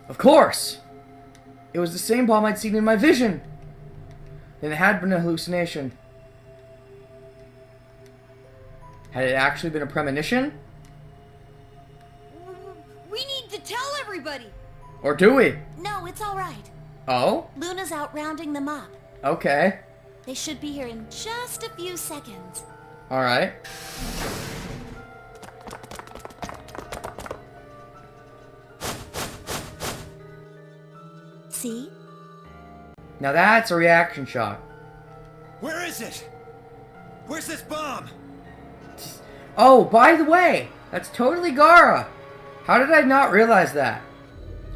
Of course! It was the same bomb I'd seen in my vision! Then it had been a hallucination. Had it actually been a premonition? We need to tell everybody! Or do we? No, it's alright. Oh? Luna's out rounding them up. Okay. They should be here in just a few seconds. Alright. See? Now that's a reaction shot. Where is it? Where's this bomb? Oh, by the way, that's totally Gara. How did I not realize that?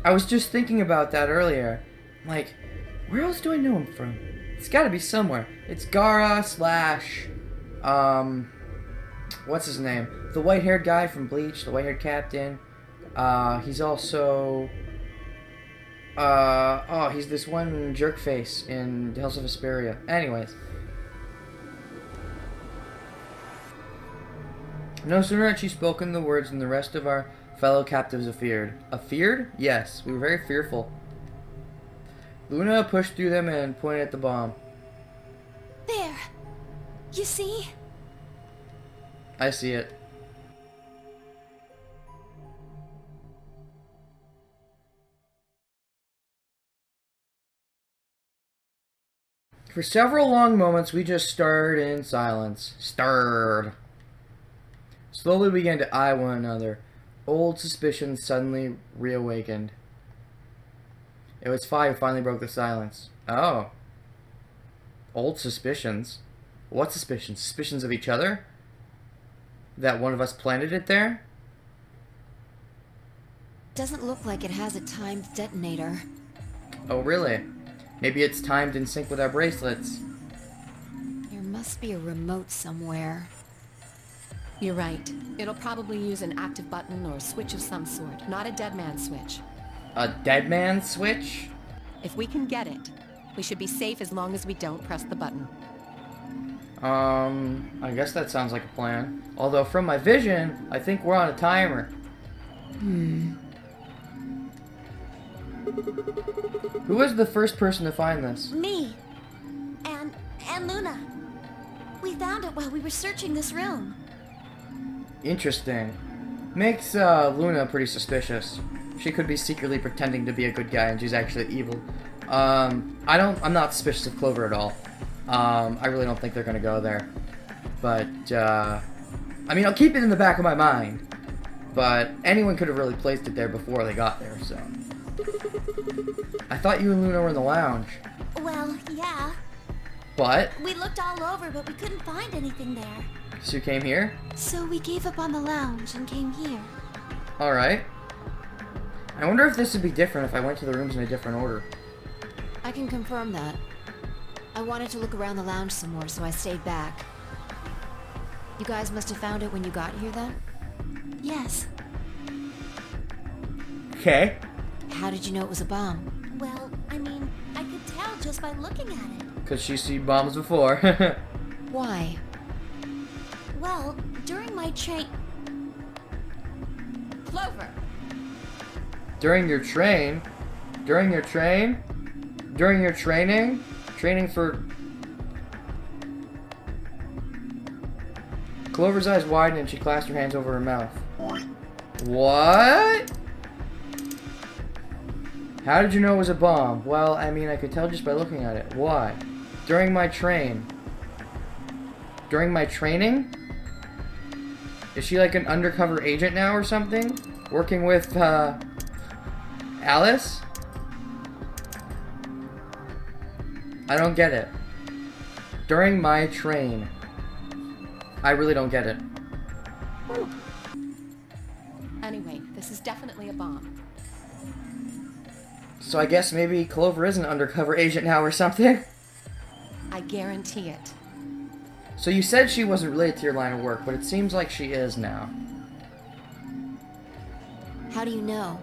I was just thinking about that earlier. Like, where else do I know him from? It's gotta be somewhere. It's Gara slash, what's his name? The white-haired guy from Bleach, the white-haired captain. He's also, he's this one jerk face in Tales of Vesperia. Anyways. No sooner had she spoken the words than the rest of our fellow captives afeared. Afeared? Yes, we were very fearful. Luna pushed through them and pointed at the bomb. There. You see? I see it. For several long moments, we just stared in silence. Stared. Slowly we began to eye one another. Old suspicions suddenly reawakened. It was Fi who finally broke the silence. Oh. Old suspicions? What suspicions? Suspicions of each other? That one of us planted it there? Doesn't look like it has a timed detonator. Oh, really? Maybe it's timed in sync with our bracelets. There must be a remote somewhere. You're right. It'll probably use an active button or a switch of some sort, not a dead man switch. A dead man switch? If we can get it, we should be safe as long as we don't press the button. I guess that sounds like a plan. Although from my vision, I think we're on a timer. Who was the first person to find this? Me. And Luna. We found it while we were searching this room. Interesting. Makes Luna pretty suspicious. She could be secretly pretending to be a good guy and she's actually evil. I'm not suspicious of Clover at all. I really don't think they're gonna go there. But, I mean, I'll keep it in the back of my mind. But anyone could have really placed it there before they got there, so. I thought you and Luna were in the lounge. Well, yeah. But? We looked all over, but we couldn't find anything there. So you came here? So we gave up on the lounge and came here. Alright. I wonder if this would be different if I went to the rooms in a different order. I can confirm that. I wanted to look around the lounge some more, so I stayed back. You guys must have found it when you got here, then? Yes. Okay. How did you know it was a bomb? Well, I mean, I could tell just by looking at it. Because she's seen bombs before. Why? Well, during my Clover! During your training? Training for... Clover's eyes widened and she clasped her hands over her mouth. What? How did you know it was a bomb? Well, I mean, I could tell just by looking at it. Why? During my training? Is she like an undercover agent now or something? Working with, Alice? I don't get it. During my train. I really don't get it. Anyway, this is definitely a bomb. So I guess maybe Clover is an undercover agent now or something? I guarantee it. So you said she wasn't related to your line of work, but it seems like she is now. How do you know?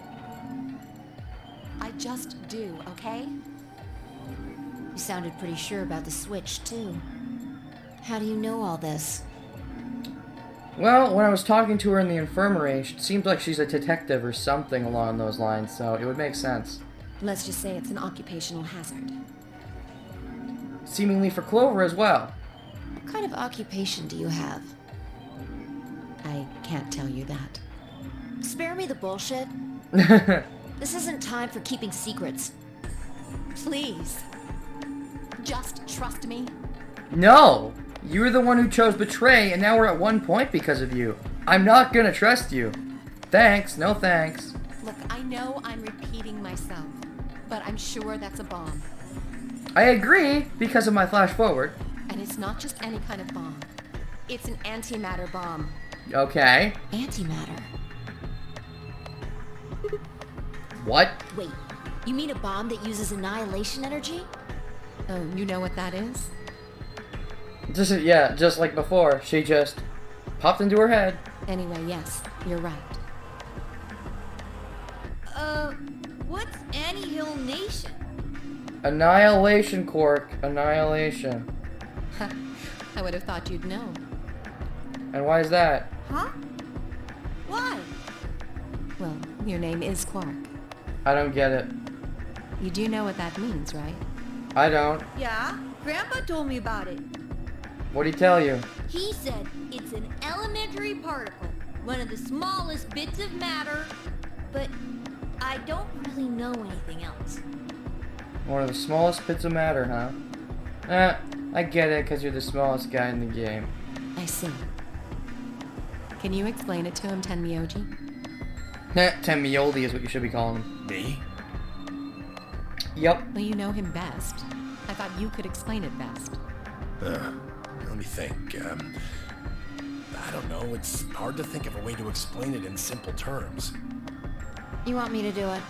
I just do, okay? You sounded pretty sure about the switch, too. How do you know all this? Well, when I was talking to her in the infirmary, it seemed like she's a detective or something along those lines, so it would make sense. Let's just say it's an occupational hazard. Seemingly for Clover as well. What kind of occupation do you have? I can't tell you that. Spare me the bullshit. This isn't time for keeping secrets. Please. Just trust me. No! You were the one who chose betray, and now we're at 1 point because of you. I'm not gonna trust you. Thanks, no thanks. Look, I know I'm repeating myself, but I'm sure that's a bomb. I agree, because of my flash forward. And it's not just any kind of bomb. It's an antimatter bomb. Okay. Antimatter. What? Wait, you mean a bomb that uses annihilation energy? Oh, you know what that is? Just like before. She just popped into her head. Anyway, yes, you're right. What's Annie-Hill Nation? Annihilation, Quark. Annihilation. I would have thought you'd know. And why is that? Huh? Why? Well, your name is Quark. I don't get it. You do know what that means, right? I don't. Yeah, Grandpa told me about it. What'd he tell you? He said it's an elementary particle, one of the smallest bits of matter, but I don't really know anything else. One of the smallest bits of matter, huh? I get it, because you're the smallest guy in the game. I see. Can you explain it to him, Tenmyoji? Tenmioldi is what you should be calling him. Me? Yep. Well, you know him best. I thought you could explain it best. Let me think. I don't know. It's hard to think of a way to explain it in simple terms. You want me to do it?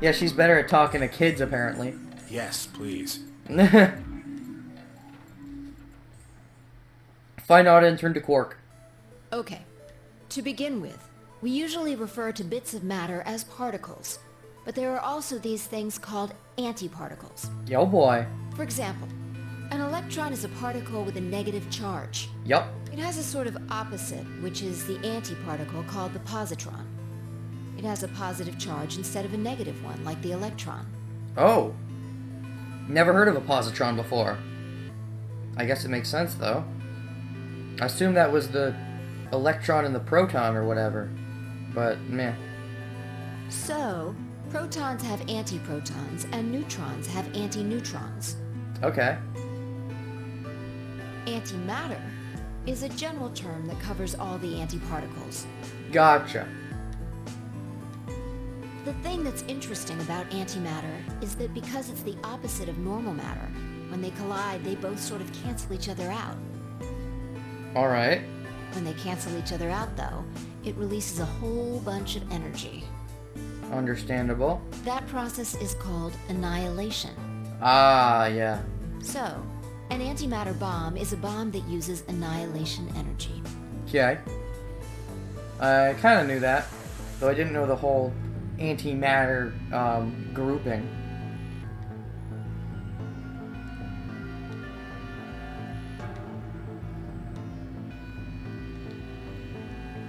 Yeah, she's better at talking to kids, apparently. Yes, please. Find out and turn to Quark. Okay. To begin with, we usually refer to bits of matter as particles, but there are also these things called antiparticles. Yo, boy. For example, an electron is a particle with a negative charge. Yup. It has a sort of opposite, which is the antiparticle called the positron. It has a positive charge instead of a negative one, like the electron. Oh. Never heard of a positron before. I guess it makes sense, though. I assume that was the electron and the proton or whatever. But, meh. So, protons have antiprotons, and neutrons have antineutrons. Okay. Antimatter is a general term that covers all the antiparticles. Gotcha. The thing that's interesting about antimatter is that because it's the opposite of normal matter, when they collide, they both sort of cancel each other out. Alright. When they cancel each other out, though, it releases a whole bunch of energy. Understandable. That process is called annihilation. Ah, yeah. So, an antimatter bomb is a bomb that uses annihilation energy. Okay. I kind of knew that, though I didn't know the whole antimatter grouping.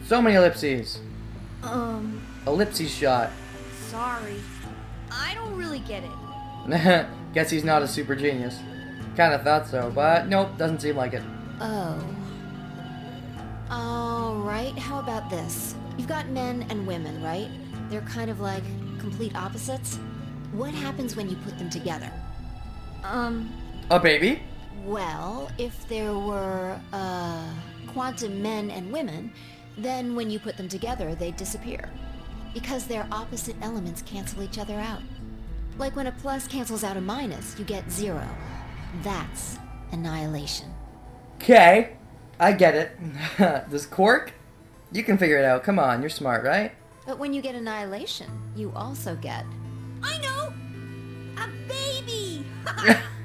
So many ellipses. Ellipses shot. Sorry. I don't really get it. Guess he's not a super genius. Kinda thought so, but nope, doesn't seem like it. Oh. Alright, how about this? You've got men and women, right? They're kind of like complete opposites. What happens when you put them together? A baby? Well, if there were, quantum men and women, then when you put them together, they'd disappear. Because their opposite elements cancel each other out. Like when a plus cancels out a minus, you get 0. That's annihilation. Okay, I get it. This Quark? You can figure it out. Come on, you're smart, right? But when you get annihilation, you also get... I know! A baby!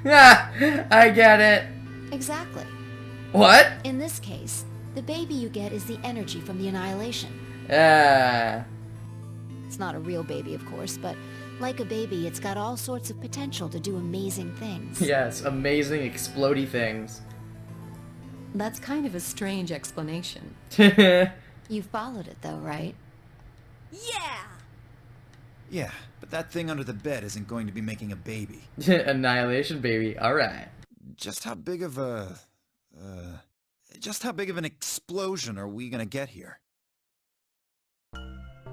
Yeah, I get it. Exactly. What? In this case, the baby you get is the energy from the annihilation. It's not a real baby, of course, but like a baby, it's got all sorts of potential to do amazing things. Yes, amazing explodey things. That's kind of a strange explanation. You followed it though, right? Yeah! Yeah, but that thing under the bed isn't going to be making a baby. Annihilation, baby. Alright. Just how big of a... just how big of an explosion are we gonna get here?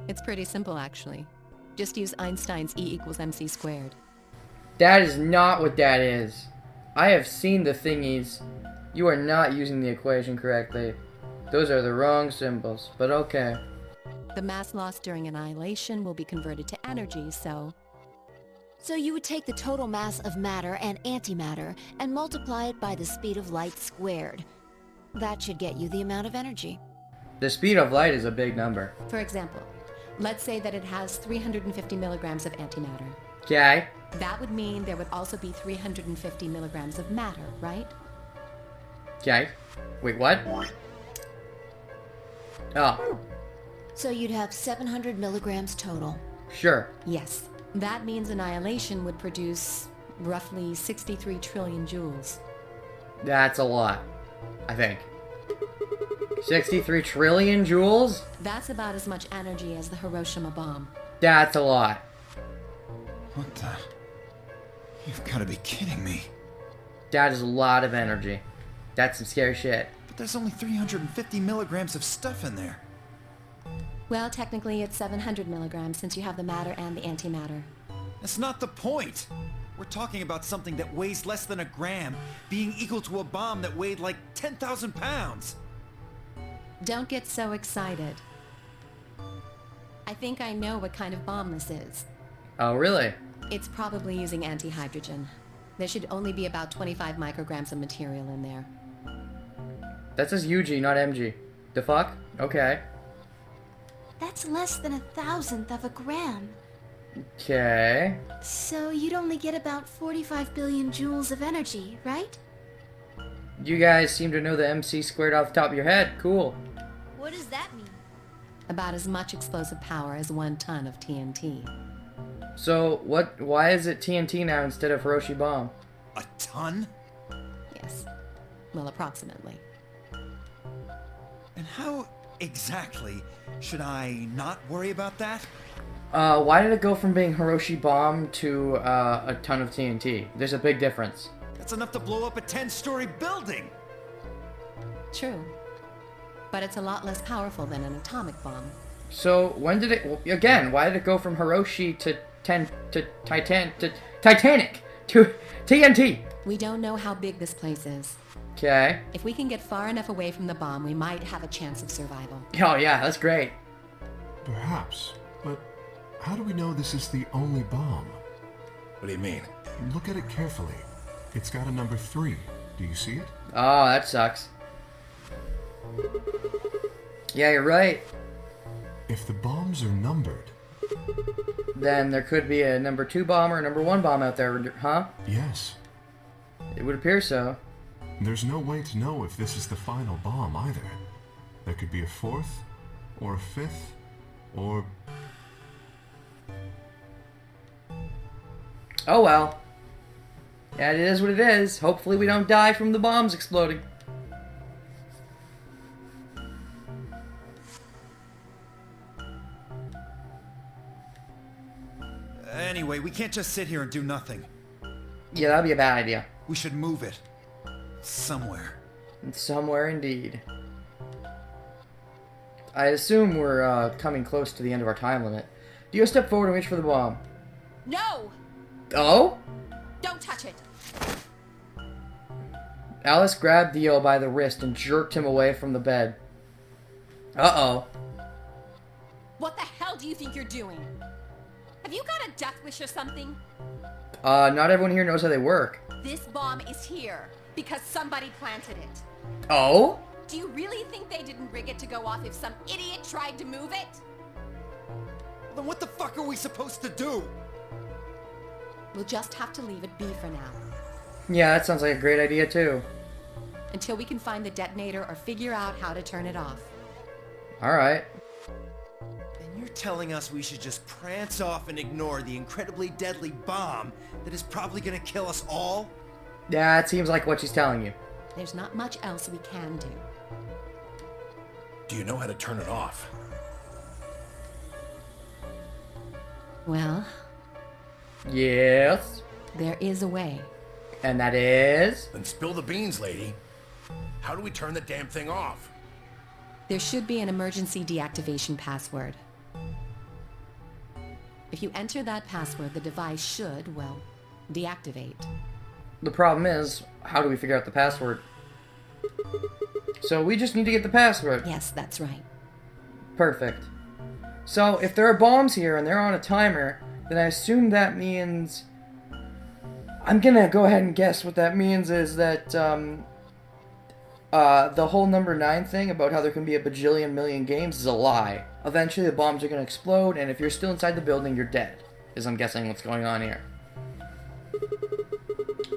It's pretty simple, actually. Just use Einstein's E equals mc squared. That is not what that is. I have seen the thingies. You are not using the equation correctly. Those are the wrong symbols, but okay. The mass lost during annihilation will be converted to energy, so... So you would take the total mass of matter and antimatter and multiply it by the speed of light squared. That should get you the amount of energy. The speed of light is a big number. For example, let's say that it has 350 milligrams of antimatter. Okay. That would mean there would also be 350 milligrams of matter, right? Okay. Wait, what? Oh, So you'd have 700 milligrams total. sure. Yes. That means annihilation would produce roughly 63 trillion joules. That's a lot, I think. 63 trillion joules? That's about as much energy as the Hiroshima bomb. That's a lot. What the... You've gotta be kidding me. That is a lot of energy. That's some scary shit. But there's only 350 milligrams of stuff in there. Well, technically it's 700 milligrams since you have the matter and the antimatter. That's not the point. We're talking about something that weighs less than a gram being equal to a bomb that weighed like 10,000 pounds. Don't get so excited. I think I know what kind of bomb this is. Oh, really? It's probably using antihydrogen. There should only be about 25 micrograms of material in there. That says UG, not MG. The fuck? Okay. That's less than 1,000th of a gram. Okay. So you'd only get about 45 billion joules of energy, right? You guys seem to know the MC squared off the top of your head. Cool. What does that mean? About as much explosive power as 1 ton of TNT. So, why is it TNT now instead of Hiroshima bomb? A ton? Yes. Well, approximately. And how exactly should I not worry about that? Why did it go from being Hiroshima bomb to, a ton of TNT? There's a big difference. That's enough to blow up a 10-story building! True. But it's a lot less powerful than an atomic bomb. So, when did it, again, why did it go from Hiroshima to Titanic to TNT? We don't know how big this place is. Okay. If we can get far enough away from the bomb, we might have a chance of survival. Oh yeah, that's great. Perhaps, but how do we know this is the only bomb? What do you mean? Look at it carefully. It's got a number 3. Do you see it? Oh, that sucks. Yeah, you're right. If the bombs are numbered, Then there could be a number 2 bomb or a number 1 bomb out there, huh? yes. It would appear so. There's no way to know if this is the final bomb either. There could be a 4th, or a 5th, or... Oh well. Yeah, it is what it is. Hopefully we don't die from the bombs exploding. Anyway, we can't just sit here and do nothing. Yeah, that'd be a bad idea. We should move it. Somewhere. Somewhere indeed. I assume we're coming close to the end of our time limit. Do you step forward and reach for the bomb? No! Oh? Don't touch it! Alice grabbed Dio by the wrist and jerked him away from the bed. Uh-oh. What the hell do you think you're doing? Have you got a death wish or something? Not everyone here knows how they work. This bomb is here because somebody planted it. Oh? Do you really think they didn't rig it to go off if some idiot tried to move it? Then what the fuck are we supposed to do? We'll just have to leave it be for now. Yeah, that sounds like a great idea too. Until we can find the detonator or figure out how to turn it off. Alright. And you're telling us we should just prance off and ignore the incredibly deadly bomb that is probably gonna kill us all? Yeah, it seems like what she's telling you. There's not much else we can do. Do you know how to turn it off? Well, Yes. there is a way. And that is... Then spill the beans, lady. How do we turn the damn thing off? There should be an emergency deactivation password. If you enter that password, the device should, well, deactivate. The problem is, how do we figure out the password? So we just need to get the password. Yes, that's right. Perfect. So if there are bombs here and they're on a timer, then I assume that means... I'm gonna go ahead and guess what that means is that, the whole number 9 thing about how there can be a bajillion million games is a lie. Eventually the bombs are gonna explode, and if you're still inside the building, you're dead, is I'm guessing what's going on here.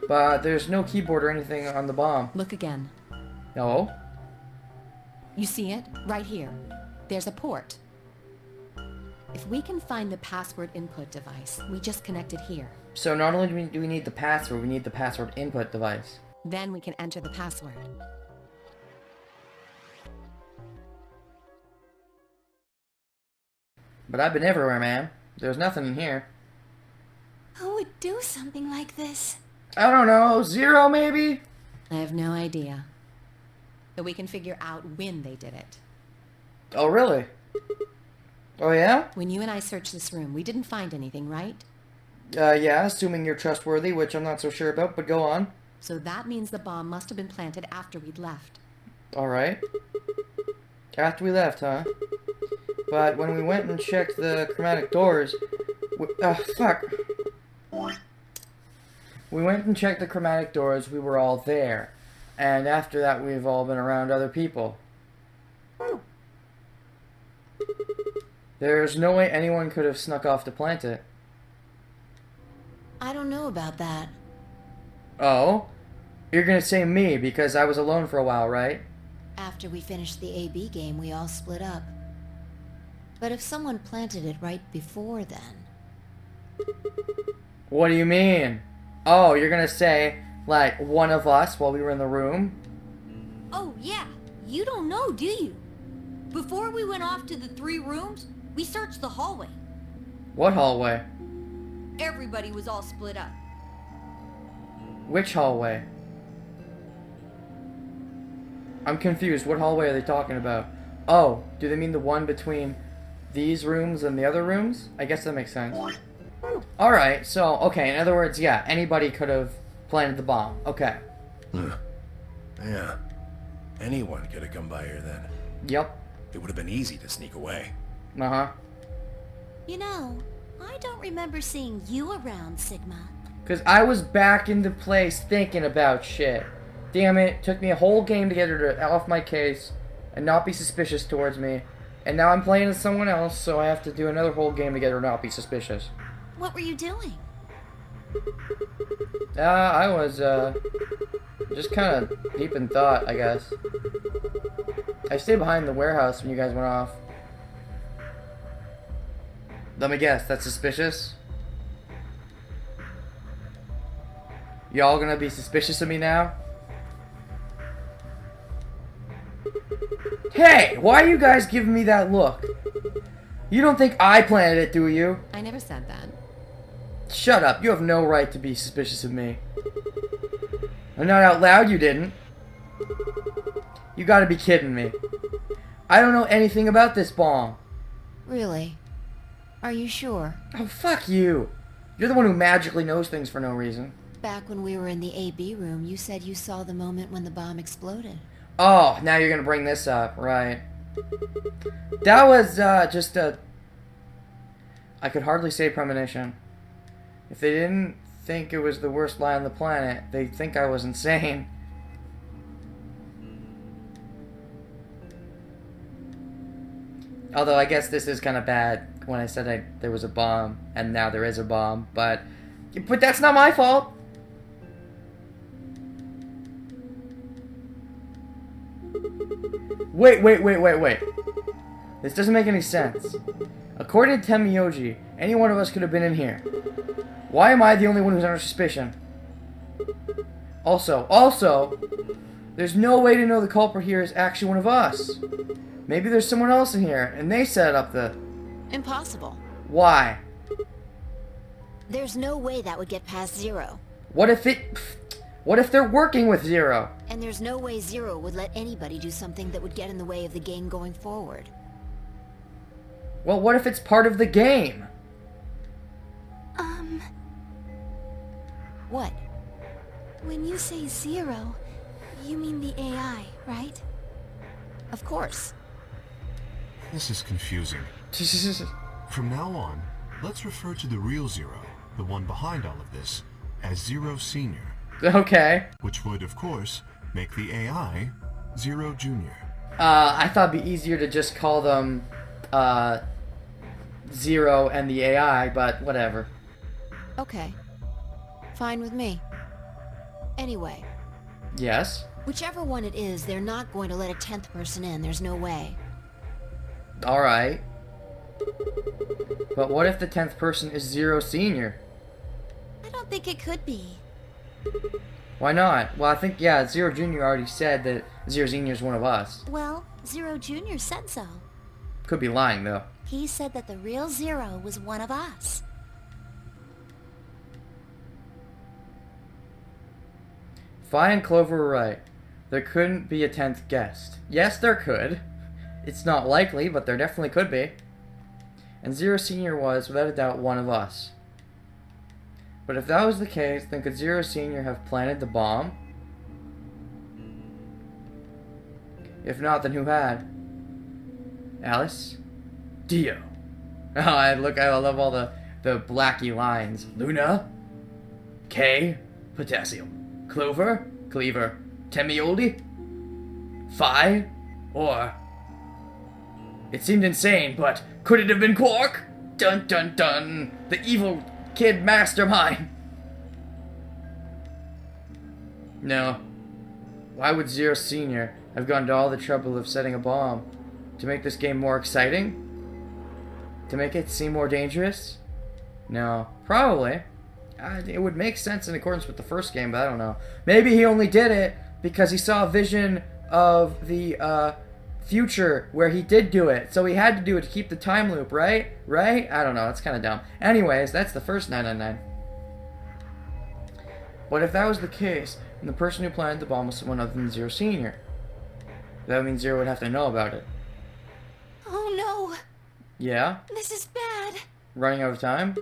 But there's no keyboard or anything on the bomb. Look again. No? You see it? Right here. There's a port. If we can find the password input device, we just connect it here. So not only do we need the password, we need the password input device. Then we can enter the password. But I've been everywhere, man. There's nothing in here. Who would do something like this? I don't know, 0 maybe? I have no idea. But we can figure out when they did it. Oh, really? Oh, yeah? When you and I searched this room, we didn't find anything, right? Yeah, assuming you're trustworthy, which I'm not so sure about, but go on. So that means the bomb must have been planted after we'd left. Alright. After we left, huh? But when we went and checked the chromatic doors... fuck. We went and checked the chromatic doors, we were all there. And after that, we've all been around other people. There's no way anyone could have snuck off to plant it. I don't know about that. Oh? You're gonna say me, because I was alone for a while, right? After we finished the AB game, we all split up. But if someone planted it right before then... What do you mean? Oh, you're gonna say, like, one of us while we were in the room? Oh, yeah. You don't know, do you? Before we went off to the 3 rooms, we searched the hallway. What hallway? Everybody was all split up. Which hallway? I'm confused. What hallway are they talking about? Oh, do they mean the one between these rooms and the other rooms? I guess that makes sense. Alright, so, okay, in other words, yeah, anybody could have planted the bomb. Okay. Yeah. Anyone could have come by here then. Yep. It would have been easy to sneak away. Uh-huh. You know, I don't remember seeing you around, Sigma. Because I was back into place thinking about shit. Damn it, took me a whole game to get her to off my case and not be suspicious towards me. And now I'm playing as someone else, so I have to do another whole game to get her to not be suspicious. What were you doing? I was, just kind of deep in thought, I guess. I stayed behind the warehouse when you guys went off. Let me guess, that's suspicious? Y'all gonna be suspicious of me now? Hey, why are you guys giving me that look? You don't think I planted it, do you? I never said that. Shut up, you have no right to be suspicious of me. And not out loud, you didn't. You gotta be kidding me. I don't know anything about this bomb. Really? Are you sure? Oh, fuck you. You're the one who magically knows things for no reason. Back when we were in the AB room, you said you saw the moment when the bomb exploded. Oh, now you're gonna bring this up, right. That was, just a... I could hardly say premonition. If they didn't think it was the worst lie on the planet, they'd think I was insane. Although I guess this is kind of bad when I said there was a bomb, and now there is a bomb, but that's not my fault! Wait. This doesn't make any sense. According to Temiyoji, any one of us could have been in here. Why am I the only one who's under suspicion? Also, There's no way to know the culprit here is actually one of us. Maybe there's someone else in here, and they set up the... Impossible. Why? There's no way that would get past Zero. What if they're working with Zero? And there's no way Zero would let anybody do something that would get in the way of the game going forward. Well, what if it's part of the game? What? When you say Zero, you mean the AI, right? Of course. This is confusing. From now on, let's refer to the real Zero, the one behind all of this, as Zero Senior. Okay. Which would, of course, make the AI Zero Junior. I thought it'd be easier to just call them, Zero and the AI, but whatever. Okay. Fine with me. Anyway, Yes? whichever one it is, they're not going to let a 10th person in. There's no way. Alright. But what if the 10th person is Zero Senior? I don't think it could be. Why not? Well, I think, yeah, Zero Junior already said that Zero Senior is one of us. Well, Zero Jr. said so. Could be lying, though. He said that the real Zero was one of us. Fi and Clover were right. There couldn't be a 10th guest. Yes, there could. It's not likely, but there definitely could be. And Zero Senior was, without a doubt, one of us. But if that was the case, then could Zero Senior have planted the bomb? If not, then who had? Alice? Dio. Oh, I love all the blacky lines. Luna? K? Potassium. Clover? Cleaver. Temioldi? Phi? Or... It seemed insane, but could it have been Quark? Dun dun dun! The evil kid mastermind! No. Why would Zero Senior have gone to all the trouble of setting a bomb? To make this game more exciting? To make it seem more dangerous? No. Probably. It would make sense in accordance with the first game, but I don't know. Maybe he only did it because he saw a vision of the future where he did do it. So he had to do it to keep the time loop, right? Right? I don't know. It's kind of dumb. Anyways, that's the first 999. But if that was the case, then the person who planted the bomb was someone other than Zero Senior. That means Zero would have to know about it. Oh no! Yeah? This is bad! Running out of time?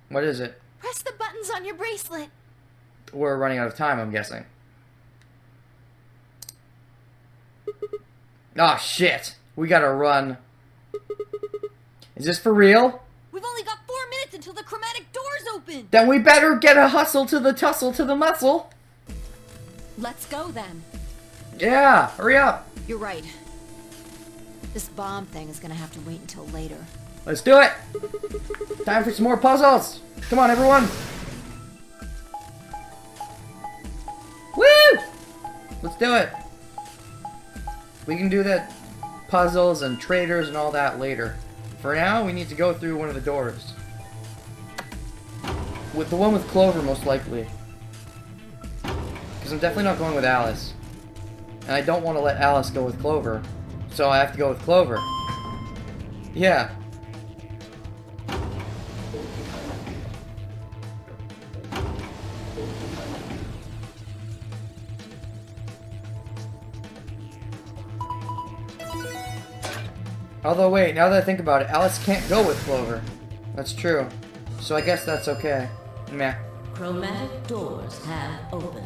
What is it? Press the buttons on your bracelet! We're running out of time, I'm guessing. Oh shit! We gotta run. Is this for real? We've only got 4 minutes until the chromatic doors open! Then we better get a hustle to the tussle to the muscle. Let's go then. Yeah, hurry up. You're right. This bomb thing is gonna have to wait until later. Let's do it. Time for some more puzzles. Come on, everyone. Woo! Let's do it. We can do the puzzles and traders and all that later. For now, we need to go through one of the doors. With the one with Clover, most likely. Because I'm definitely not going with Alice. And I don't want to let Alice go with Clover. So I have to go with Clover. Yeah. Although, wait, now that I think about it, Alice can't go with Clover. That's true. So I guess that's okay. Meh. Chromatic doors have opened.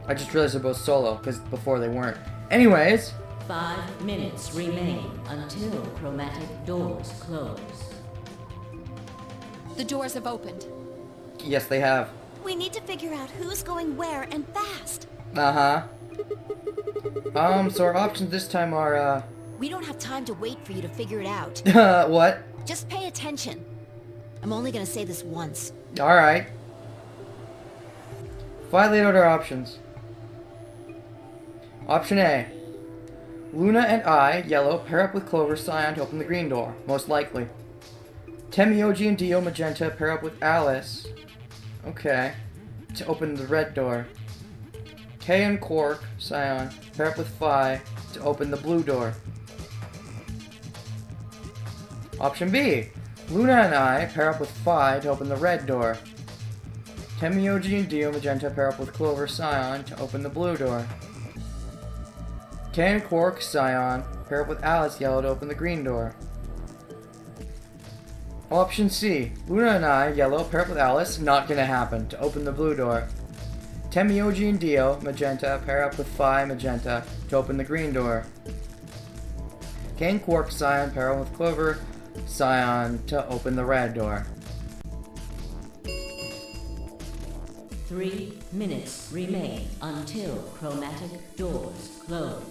I just realized they're both solo, because before they weren't. Anyways. 5 minutes remain until chromatic doors close. The doors have opened. Yes, they have. We need to figure out who's going where and fast. Uh-huh. So our options this time are, We don't have time to wait for you to figure it out. what? Just pay attention. I'm only gonna say this once. Alright. Finally out our options. Option A. Luna and I, yellow, pair up with Clover, cyan to open the green door. Most likely. Temioji and Dio, magenta, pair up with Alice. Okay. To open the red door. K and Quark, Scion, pair up with Phi to open the blue door. Option B. Luna and I pair up with Phi to open the red door. Temioji and Dio Magenta pair up with Clover Scion to open the blue door. K and Quark Scion pair up with Alice Yellow to open the green door. Option C. Luna and I, Yellow, pair up with Alice, not gonna happen, to open the blue door. Temioji and Dio Magenta pair up with Phi Magenta to open the green door. K and Quark Scion pair up with Clover Scion to open the red door. 3 minutes remain until chromatic doors close.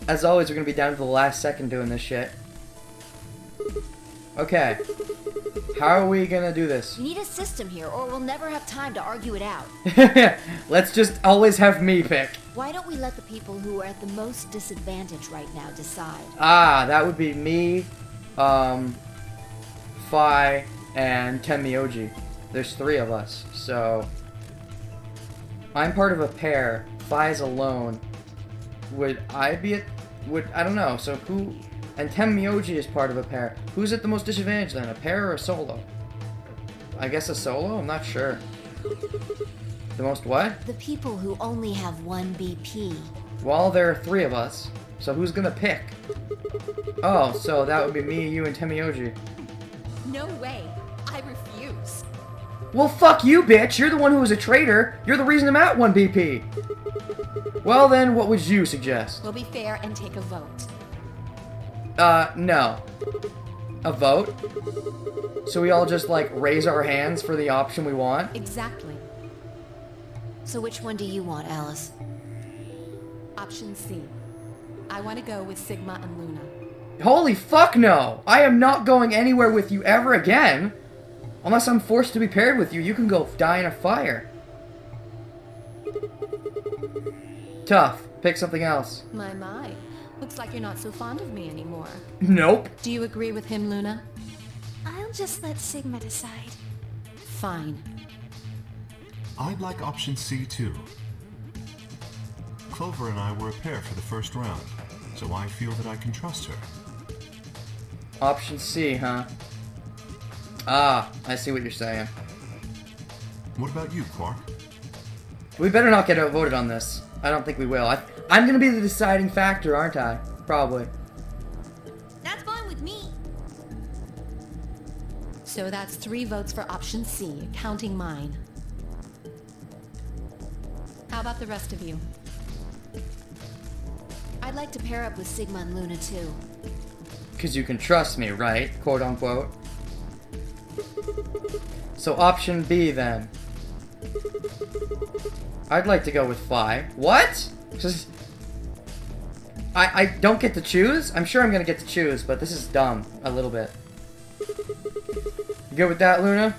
As always, we're gonna be down to the last second doing this shit. Okay. How are we gonna do this? You need a system here, or we'll never have time to argue it out. Let's just always have me pick. Why don't we let the people who are at the most disadvantage right now decide? Ah, that would be me, Phi, and Temioji. There's 3 of us, so... I'm part of a pair. Phi's alone. Would I be at... I don't know, so who... And Temioji is part of a pair. Who's at the most disadvantage then? A pair or a solo? I guess a solo? I'm not sure. The most what? The people who only have 1 BP. Well, there are 3 of us. So who's gonna pick? Oh, so that would be me, you, and Temioji. No way. I refuse. Well, fuck you, bitch! You're the one who was a traitor! You're the reason I'm at 1 BP! Well then, what would you suggest? We'll be fair and take a vote. No. A vote? So we all just, like, raise our hands for the option we want? Exactly. So which one do you want, Alice? Option C. I want to go with Sigma and Luna. Holy fuck no! I am not going anywhere with you ever again! Unless I'm forced to be paired with you, you can go die in a fire. Tough. Pick something else. My. Looks like you're not so fond of me anymore. Nope. Do you agree with him, Luna? I'll just let Sigma decide. Fine. I'd like option C too. Clover and I were a pair for the first round, so I feel that I can trust her. Option C, huh? Ah, I see what you're saying. What about you, Quark? We better not get outvoted on this. I don't think we will. I'm gonna be the deciding factor, aren't I? Probably. That's fine with me. So that's 3 votes for option C, counting mine. How about the rest of you? I'd like to pair up with Sigma and Luna too. Because you can trust me, right? Quote unquote. So option B then. I'd like to go with Phi. What? Just... I don't get to choose? I'm sure I'm gonna get to choose, but this is dumb. A little bit. You good with that, Luna?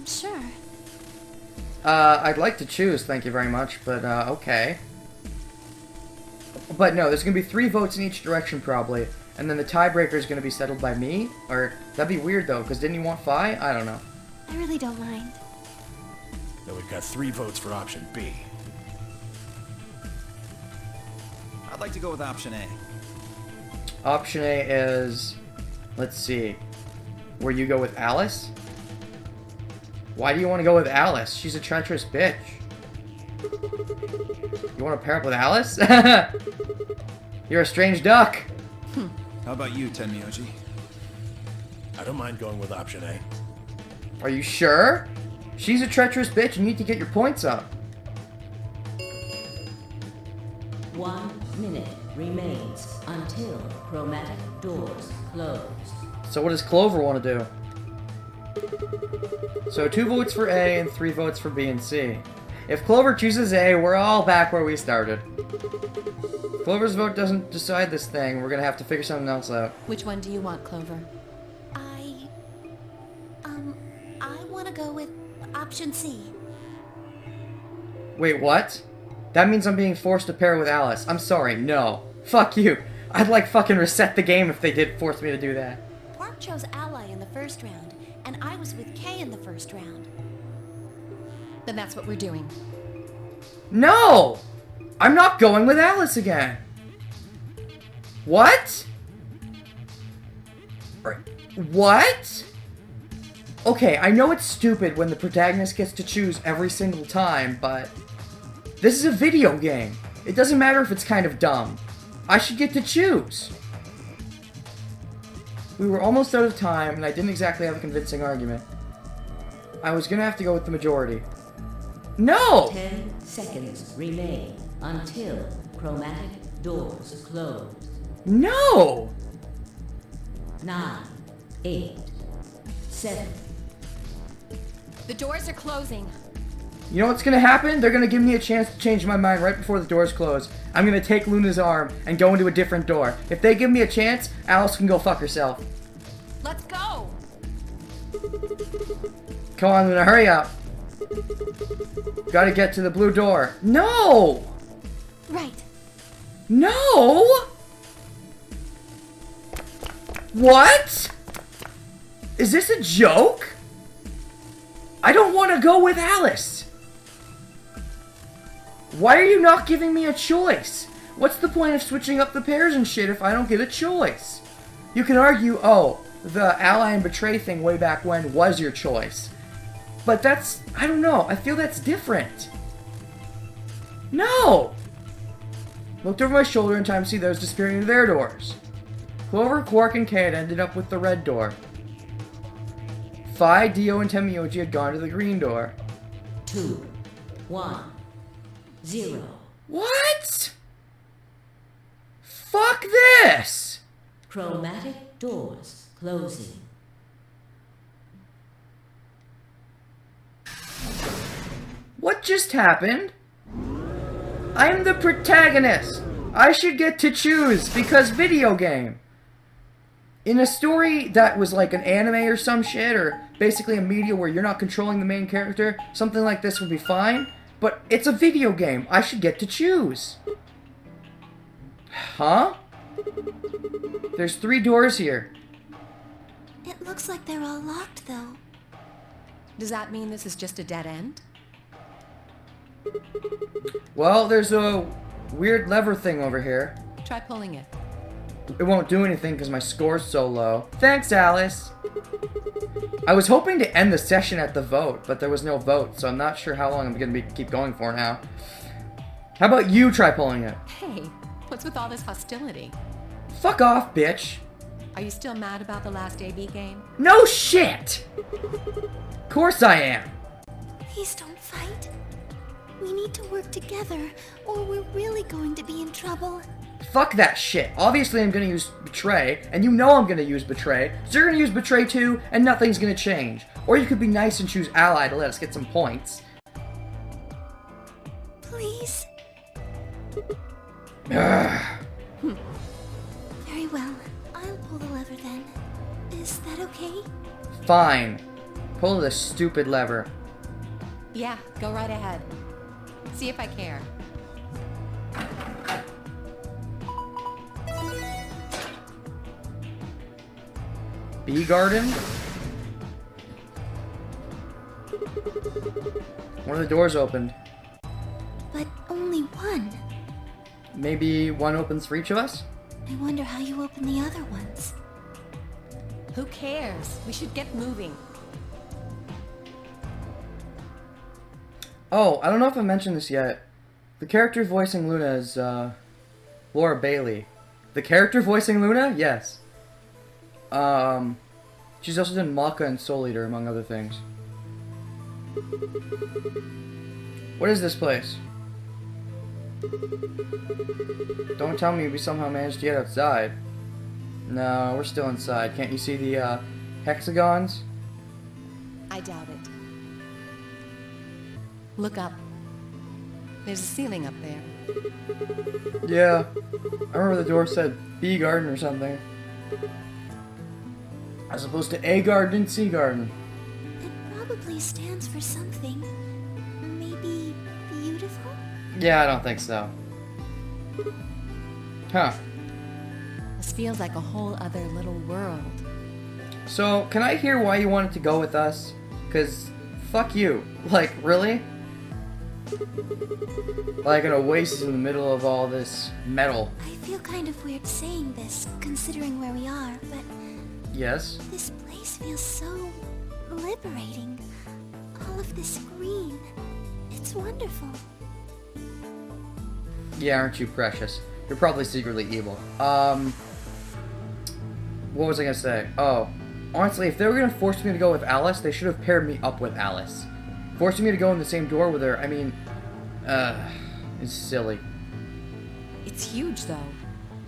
Sure. I'd like to choose, thank you very much, but, okay. But no, there's gonna be 3 votes in each direction, probably. And then the tiebreaker is gonna be settled by me? Or, that'd be weird, though, because didn't you want Phi? I don't know. I really don't mind. Then we've got 3 votes for option B. I'd like to go with option A. Option A is... Let's see. Where you go with Alice? Why do you want to go with Alice? She's a treacherous bitch. You want to pair up with Alice? You're a strange duck. How about you, Tenmyoji? I don't mind going with option A. Are you sure? She's a treacherous bitch and you need to get your points up. 1 minute remains until chromatic doors close. So what does Clover want to do? So 2 votes for A and 3 votes for B and C. If Clover chooses A, we're all back where we started. Clover's vote doesn't decide this thing. We're gonna have to figure something else out. Which one do you want, Clover? I want to go with option C. Wait, what? That means I'm being forced to pair with Alice. I'm sorry, no. Fuck you. I'd like fucking reset the game if they did force me to do that. Quark chose Ally in the first round, and I was with Kay in the first round. Then that's what we're doing. No! I'm not going with Alice again. What? What? Okay, I know it's stupid when the protagonist gets to choose every single time, but this is a video game. It doesn't matter if it's kind of dumb. I should get to choose. We were almost out of time, and I didn't exactly have a convincing argument. I was gonna have to go with the majority. No! 10 seconds remain until chromatic doors close. No! 9, 8, 7. The doors are closing. You know what's gonna happen? They're gonna give me a chance to change my mind right before the doors close. I'm gonna take Luna's arm and go into a different door. If they give me a chance, Alice can go fuck herself. Let's go. Come on, Luna, hurry up. Gotta get to the blue door. No! Right. No! What? Is this a joke? I don't want to go with Alice. Why are you not giving me a choice? What's the point of switching up the pairs and shit if I don't get a choice? You can argue, oh, the ally and betray thing way back when was your choice. But that's, I don't know, I feel that's different. No! Looked over my shoulder in time to see those disappearing into their doors. Clover, Quark, and Kate ended up with the red door. Phi, Dio, and Temioji had gone to the green door. 2, 1, 0. What? Fuck this! Chromatic doors closing. What just happened? I'm the protagonist! I should get to choose, because video game. In a story that was like an anime or some shit, or basically a media where you're not controlling the main character, something like this would be fine. But it's a video game. I should get to choose. Huh? There's 3 doors here. It looks like they're all locked, though. Does that mean this is just a dead end? Well, there's a weird lever thing over here. Try pulling it. It won't do anything because my score's so low. Thanks, Alice. I was hoping to end the session at the vote, but there was no vote, so I'm not sure how long I'm going to keep going for now. How about you try pulling it? Hey, what's with all this hostility? Fuck off, bitch. Are you still mad about the last AB game? No shit! Of course I am. Please don't fight. We need to work together, or we're really going to be in trouble. Fuck that shit. Obviously I'm gonna use Betray, and you know I'm gonna use Betray, so you're gonna use Betray too, and nothing's gonna change. Or you could be nice and choose Ally to let us get some points. Please? Ugh. Very well. I'll pull the lever then. Is that okay? Fine. Pull the stupid lever. Yeah, go right ahead. See if I care. Bee garden? One of the doors opened. But only one. Maybe one opens for each of us? I wonder how you open the other ones. Who cares? We should get moving. Oh, I don't know if I mentioned this yet. The character voicing Luna is, Laura Bailey. The character voicing Luna? Yes. She's also done Maka and Soul Eater, among other things. What is this place? Don't tell me we somehow managed to get outside. No, we're still inside. Can't you see the, hexagons? I doubt it. Look up. There's a ceiling up there. Yeah. I remember the door said B garden or something. As opposed to A garden and C garden. It probably stands for something. Maybe beautiful? Yeah, I don't think so. Huh. This feels like a whole other little world. So, can I hear why you wanted to go with us? 'Cause, fuck you. Like, really? Like an oasis in the middle of all this metal. I feel kind of weird saying this, considering where we are, but Yes? this place feels so liberating. All of this green. It's wonderful. Yeah, aren't you precious? You're probably secretly evil. What was I gonna say? Oh, honestly, if they were gonna force me to go with Alice, they should have paired me up with Alice. Forcing me to go in the same door with her, I mean, it's silly. It's huge, though.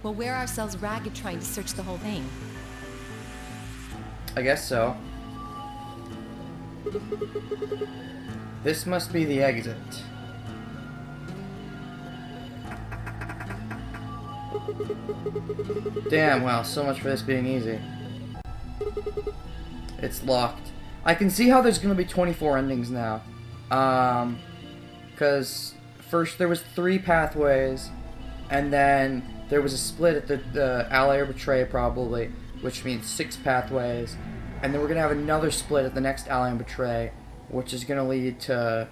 We'll wear ourselves ragged trying to search the whole thing. I guess so. This must be the exit. Damn, wow, so much for this being easy. It's locked. I can see how there's gonna be 24 endings now. Because first there was 3 pathways, and then there was a split at the Ally or Betray probably, which means 6 pathways, and then we're gonna have another split at the next Ally and Betray, which is gonna lead to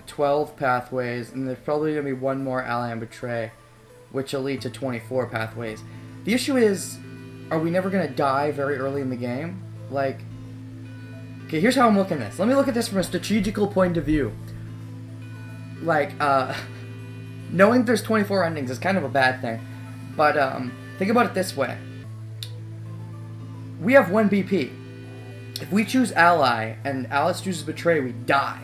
12 pathways, and there's probably gonna be one more Ally and Betray, which will lead to 24 pathways. The issue is, are we never gonna die very early in the game? Like, okay, here's how I'm looking at this. Let me look at this from a strategical point of view. Like, knowing there's 24 endings is kind of a bad thing. But, think about it this way. We have 1 BP. If we choose Ally, and Alice chooses Betray, we die.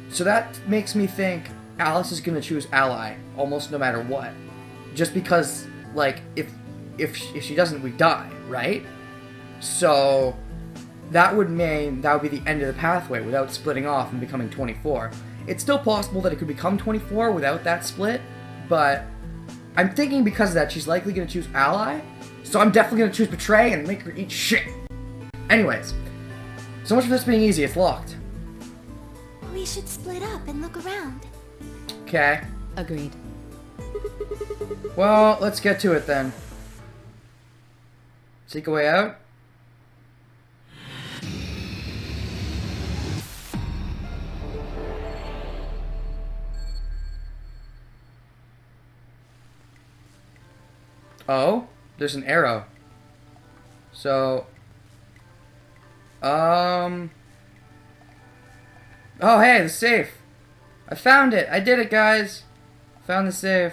So that makes me think Alice is gonna choose Ally, almost no matter what. Just because, like, if she doesn't, we die, right? So that would mean that would be the end of the pathway without splitting off and becoming 24. It's still possible that it could become 24 without that split, but I'm thinking because of that she's likely going to choose Ally, so I'm definitely going to choose Betray and make her eat shit. Anyways, so much for this being easy, it's locked. We should split up and look around. Okay. Agreed. Well, let's get to it then. Seek a way out? Oh, there's an arrow. So, oh hey, the safe. I found it. I did it, guys. Found the safe.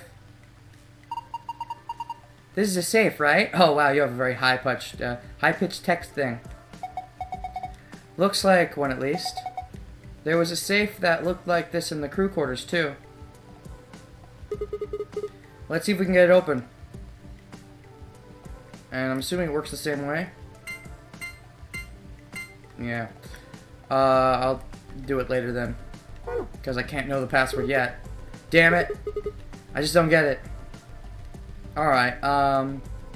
This is a safe, right? Oh wow, you have a very high-pitched text thing. Looks like one at least. There was a safe that looked like this in the crew quarters too. Let's see if we can get it open. And I'm assuming it works the same way. Yeah. I'll do it later then. Because I can't know the password yet. Damn it. I just don't get it. Alright,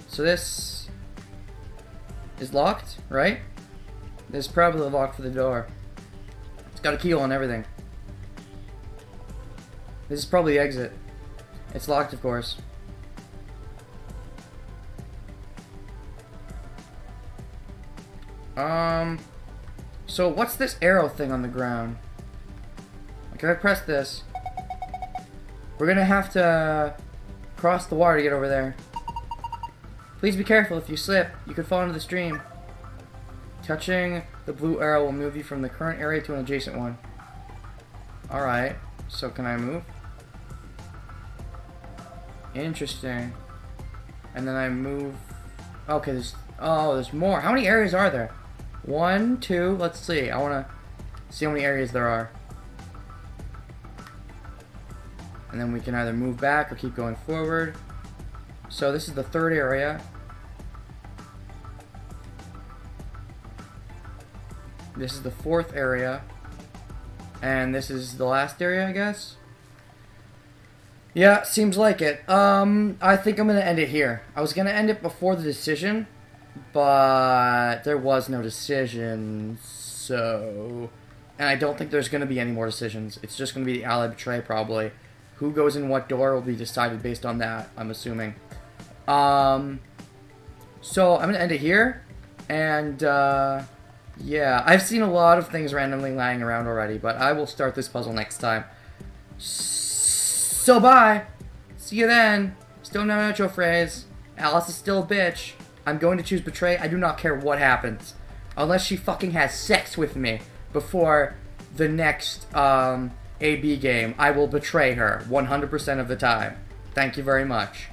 so this is locked, right? This is probably the lock for the door. It's got a keyhole and everything. This is probably the exit. It's locked, of course. So what's this arrow thing on the ground? Like, if I press this, we're gonna have to cross the water to get over there. Please be careful. If you slip, you could fall into the stream. Touching the blue arrow will move you from the current area to an adjacent one. Alright, so can I move? Interesting. And then I move... Okay, there's more. How many areas are there? 1, 2, let's see. I want to see how many areas there are. And then we can either move back or keep going forward. So this is the 3rd area. This is the 4th area. And this is the last area, I guess? Yeah, seems like it. I think I'm going to end it here. I was going to end it before the decision, but there was no decision, so... And I don't think there's going to be any more decisions. It's just going to be the Ally Betray, probably. Who goes in what door will be decided based on that, I'm assuming. So I'm going to end it here. And, yeah, I've seen a lot of things randomly lying around already, but I will start this puzzle next time. So bye. See you then. Still no outro phrase. Alice is still a bitch. I'm going to choose betray. I do not care what happens. Unless she fucking has sex with me before the next AB game, I will betray her 100% of the time. Thank you very much.